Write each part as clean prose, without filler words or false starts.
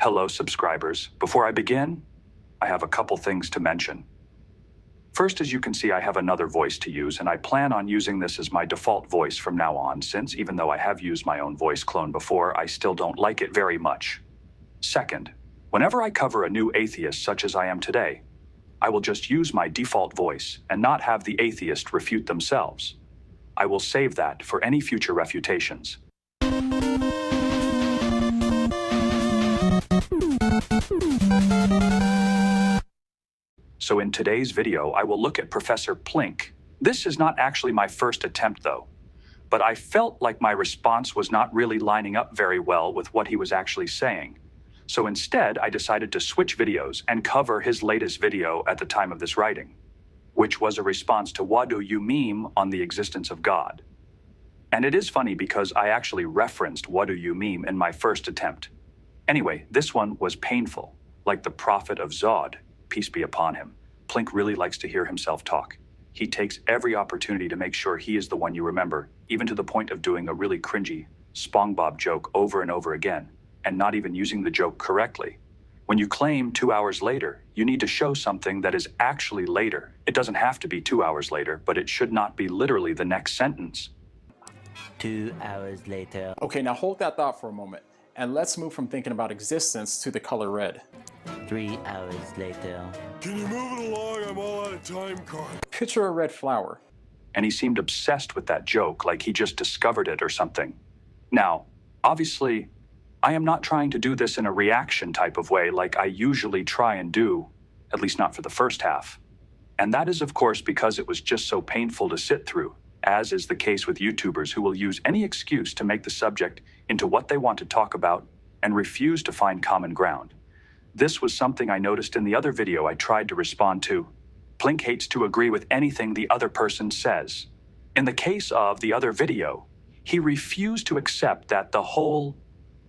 Hello, subscribers. Before I begin, I have a couple things to mention. First, as you can see, I have another voice to use, and I plan on using this as my default voice from now on, since even though I have used my own voice clone before, I still don't like it very much. Second, whenever I cover a new atheist such as I am today, I will just use my default voice and not have the atheist refute themselves. I will save that for any future refutations. So in today's video, I will look at Professor Plink. This is not actually my first attempt though, but I felt like my response was not really lining up very well with what he was actually saying. So instead, I decided to switch videos and cover his latest video at the time of this writing, which was a response to "What do you meme" on the existence of God. And it is funny because I actually referenced "What do you meme" in my first attempt. Anyway, this one was painful, like the prophet of Zod, peace be upon him. Plink really likes to hear himself talk. He takes every opportunity to make sure he is the one you remember, even to the point of doing a really cringy SpongeBob joke over and over again, and not even using the joke correctly. When you claim 2 hours later, you need to show something that is actually later. It doesn't have to be 2 hours later, but it should not be literally the next sentence. 2 hours later. Okay, now hold that thought for a moment, and let's move from thinking about existence to the color red. 3 hours later. Can you move it along? I'm all out of time card. Picture a red flower. And he seemed obsessed with that joke, like he just discovered it or something. Now, obviously, I am not trying to do this in a reaction type of way like I usually try and do, at least not for the first half. And that is, of course, because it was just so painful to sit through, as is the case with YouTubers who will use any excuse to make the subject into what they want to talk about and refuse to find common ground. This was something I noticed in the other video I tried to respond to. Plink hates to agree with anything the other person says. In the case of the other video, he refused to accept that the whole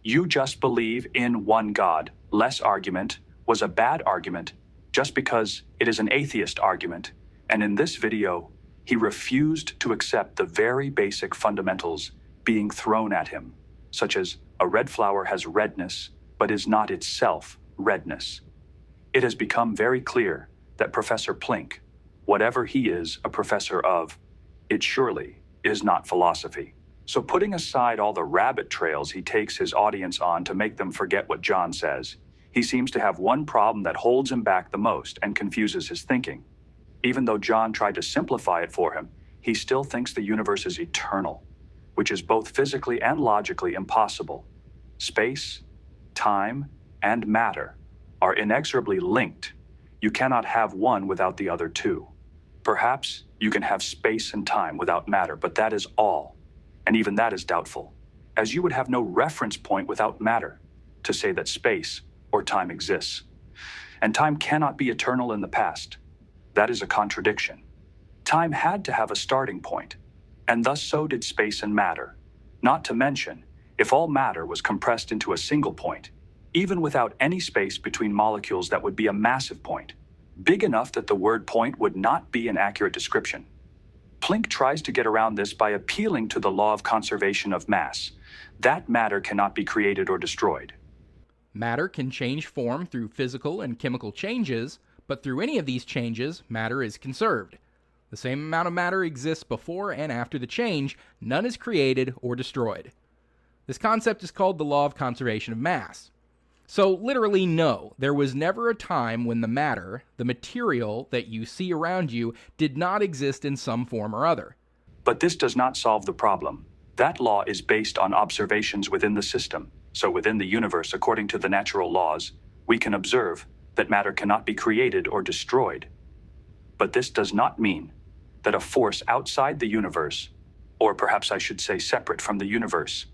"you just believe in one God" less argument was a bad argument just because it is an atheist argument. And in this video, he refused to accept the very basic fundamentals being thrown at him, such as a red flower has redness, but is not itself redness. It has become very clear that Professor Plink, whatever he is a professor of, it surely is not philosophy. So putting aside all the rabbit trails he takes his audience on to make them forget what John says, he seems to have one problem that holds him back the most and confuses his thinking. Even though John tried to simplify it for him, he still thinks the universe is eternal, which is both physically and logically impossible. Space, time, and matter are inexorably linked. You cannot have one without the other two. Perhaps you can have space and time without matter, but that is all. And even that is doubtful, as you would have no reference point without matter to say that space or time exists. And time cannot be eternal in the past. That is a contradiction. Time had to have a starting point, and thus so did space and matter. Not to mention, if all matter was compressed into a single point, even without any space between molecules, that would be a massive point, big enough that the word point would not be an accurate description. Plink tries to get around this by appealing to the law of conservation of mass. That matter cannot be created or destroyed. Matter can change form through physical and chemical changes, but through any of these changes, matter is conserved. The same amount of matter exists before and after the change. None is created or destroyed. This concept is called the law of conservation of mass. So literally, no, there was never a time when the matter, the material that you see around you, did not exist in some form or other. But this does not solve the problem. That law is based on observations within the system. So within the universe, according to the natural laws, we can observe that matter cannot be created or destroyed. But this does not mean that a force outside the universe, or perhaps I should say separate from the universe,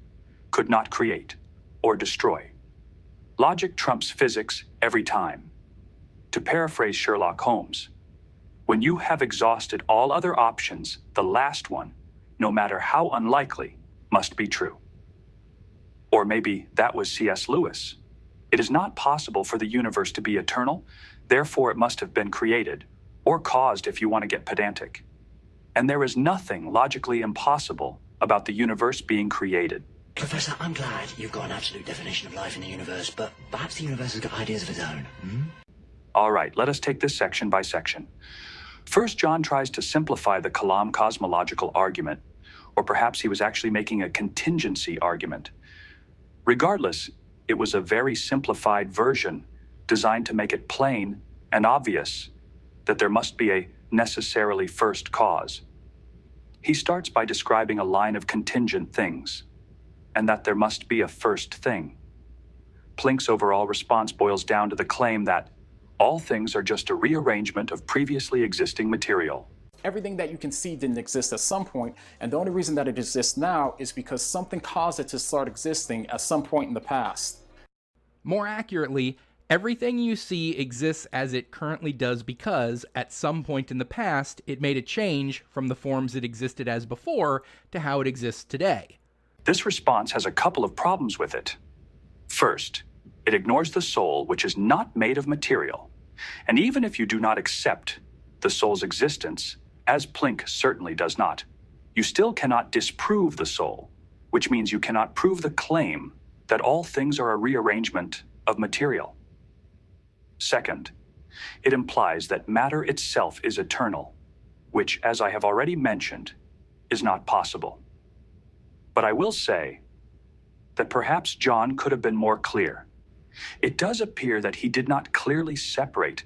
could not create or destroy. Logic trumps physics every time. To paraphrase Sherlock Holmes, when you have exhausted all other options, the last one, no matter how unlikely, must be true. Or maybe that was C.S. Lewis. It is not possible for the universe to be eternal, therefore it must have been created, or caused if you want to get pedantic. And there is nothing logically impossible about the universe being created. Professor, I'm glad you've got an absolute definition of life in the universe, but perhaps the universe has got ideas of its own. All right, let us take this section by section. First, John tries to simplify the Kalam cosmological argument, or perhaps he was actually making a contingency argument. Regardless, it was a very simplified version designed to make it plain and obvious that there must be a necessarily first cause. He starts by describing a line of contingent things, and that there must be a first thing. Plinks' overall response boils down to the claim that all things are just a rearrangement of previously existing material. Everything that you can see didn't exist at some point, and the only reason that it exists now is because something caused it to start existing at some point in the past. More accurately, everything you see exists as it currently does because, at some point in the past, it made a change from the forms it existed as before to how it exists today. This response has a couple of problems with it. First, it ignores the soul, which is not made of material. And even if you do not accept the soul's existence, as Plink certainly does not, you still cannot disprove the soul, which means you cannot prove the claim that all things are a rearrangement of material. Second, it implies that matter itself is eternal, which, as I have already mentioned, is not possible. But I will say that perhaps John could have been more clear. It does appear that he did not clearly separate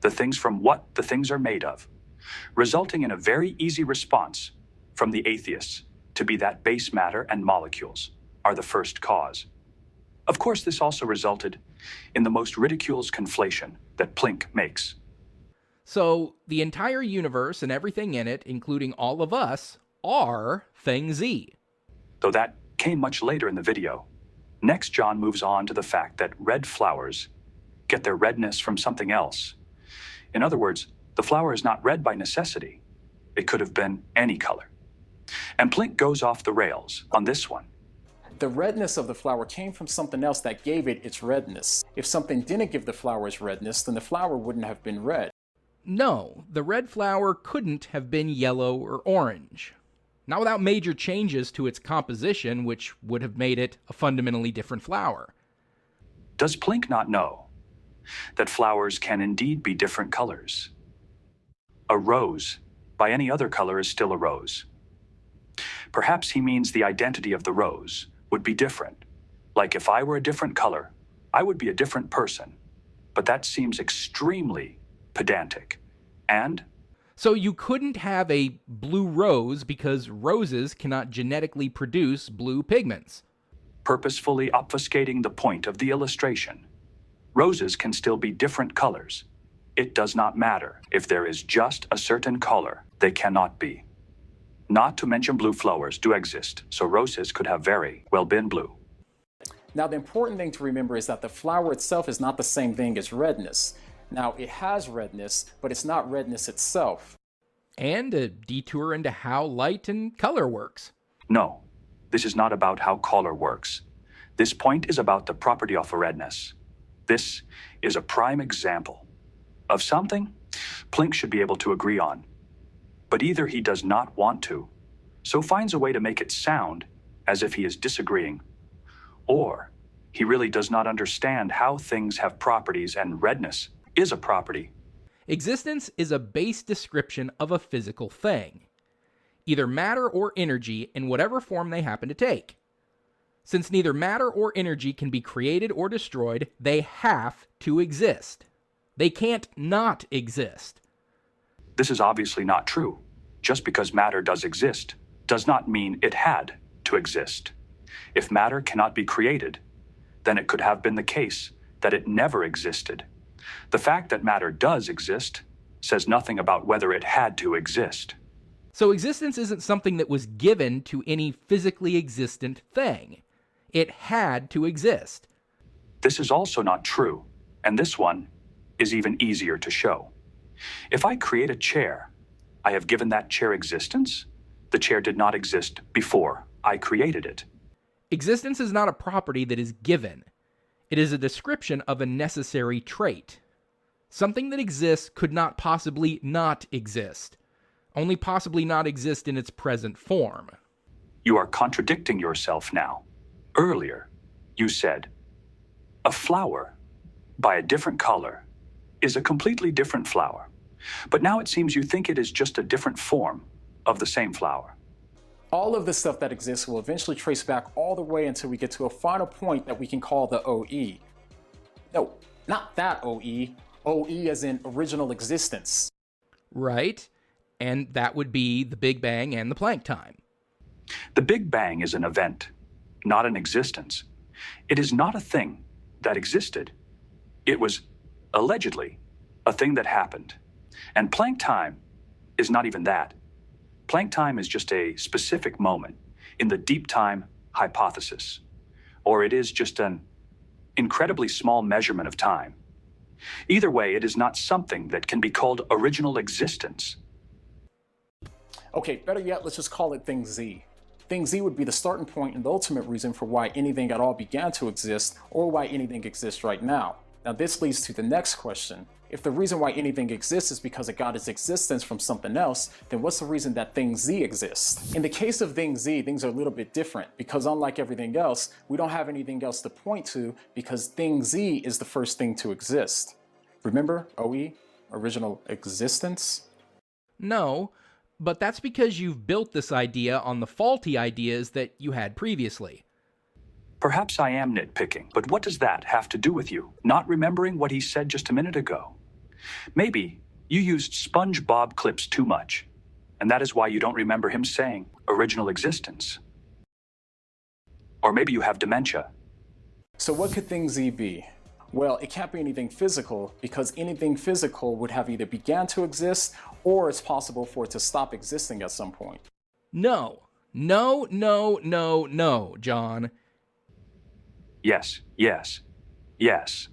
the things from what the things are made of, resulting in a very easy response from the atheists to be that base matter and molecules are the first cause. Of course, this also resulted in the most ridiculous conflation that Plink makes. So, the entire universe and everything in it, including all of us, are thing Z. Though that came much later in the video. Next, John moves on to the fact that red flowers get their redness from something else. In other words, the flower is not red by necessity. It could have been any color. And Plink goes off the rails on this one. The redness of the flower came from something else that gave it its redness. If something didn't give the flower its redness, then the flower wouldn't have been red. No, the red flower couldn't have been yellow or orange. Not without major changes to its composition, which would have made it a fundamentally different flower. Does Plink not know that flowers can indeed be different colors? A rose, by any other color, is still a rose. Perhaps he means the identity of the rose would be different. Like if I were a different color, I would be a different person. But that seems extremely pedantic. And So you couldn't have a blue rose because roses cannot genetically produce blue pigments. purposefully obfuscating the point of the illustration. Roses can still be different colors. It does not matter. If there is just a certain color, they cannot be. Not to mention blue flowers do exist, so roses could have very well been blue. Now, the important thing to remember is that the flower itself is not the same thing as redness. Now, it has redness, but it's not redness itself. And a detour into how light and color works. No, this is not about how color works. This point is about the property of redness. This is a prime example of something Plinks should be able to agree on. But either he does not want to, so finds a way to make it sound as if he is disagreeing, or he really does not understand how things have properties and redness is a property. Existence is a base description of a physical thing, either matter or energy in whatever form they happen to take. Since neither matter or energy can be created or destroyed, they have to exist. They can't not exist. This is obviously not true. Just because matter does exist does not mean it had to exist. If matter cannot be created, then it could have been the case that it never existed. The fact that matter does exist says nothing about whether it had to exist. So existence isn't something that was given to any physically existent thing. It had to exist. This is also not true, and this one is even easier to show. If I create a chair, I have given that chair existence. The chair did not exist before I created it. Existence is not a property that is given. It is a description of a necessary trait. Something that exists could not possibly not exist. Only possibly not exist in its present form. You are contradicting yourself now. Earlier, you said, a flower by a different color is a completely different flower. But now it seems you think it is just a different form of the same flower. All of the stuff that exists will eventually trace back all the way until we get to a final point that we can call the OE. No, not that OE. OE as in original existence. Right? And that would be the Big Bang and the Planck time. The Big Bang is an event, not an existence. It is not a thing that existed. It was, allegedly, a thing that happened. And Planck time is not even that. Planck time is just a specific moment in the deep time hypothesis. Or it is just an incredibly small measurement of time. Either way, it is not something that can be called original existence. Okay, better yet, let's just call it thing Z. Thing Z would be the starting point and the ultimate reason for why anything at all began to exist, or why anything exists right now. Now this leads to the next question. If the reason why anything exists is because it got its existence from something else, then what's the reason that thing Z exists? In the case of thing Z, things are a little bit different because unlike everything else, we don't have anything else to point to because thing Z is the first thing to exist. Remember OE, original existence? No, but that's because you've built this idea on the faulty ideas that you had previously. Perhaps I am nitpicking, but what does that have to do with you not remembering what he said just a minute ago? Maybe you used SpongeBob clips too much, and that is why you don't remember him saying original existence. Or maybe you have dementia. So what could thing Z be? Well, it can't be anything physical because anything physical would have either began to exist or it's possible for it to stop existing at some point. No, John. Yes, yes, yes.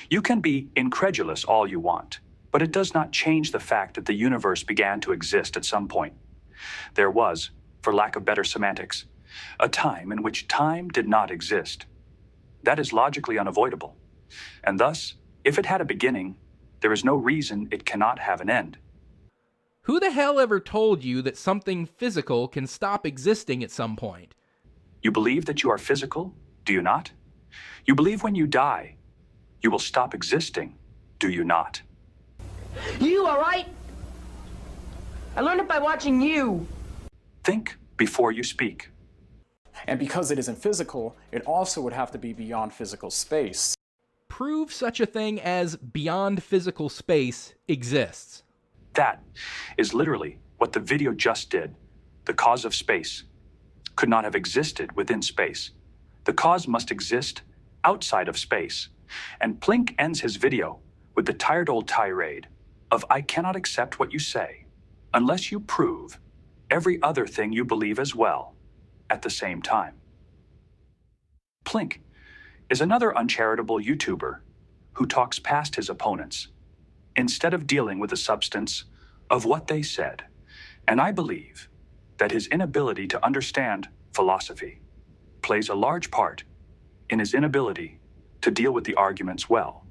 You can be incredulous all you want, but it does not change the fact that the universe began to exist at some point. There was, for lack of better semantics, a time in which time did not exist. That is logically unavoidable, and thus, if it had a beginning, there is no reason it cannot have an end. Who the hell ever told you that something physical can stop existing at some point? You believe that you are physical, do you not? You believe when you die, you will stop existing, do you not? You, all right? I learned it by watching you. Think before you speak. And because it isn't physical, it also would have to be beyond physical space. Prove such a thing as beyond physical space exists. That is literally what the video just did. The cause of space could not have existed within space. The cause must exist outside of space. And Plink ends his video with the tired old tirade of I cannot accept what you say unless you prove every other thing you believe as well at the same time. Plink is another uncharitable YouTuber who talks past his opponents instead of dealing with the substance of what they said. And I believe that his inability to understand philosophy plays a large part in his inability to deal with the arguments well.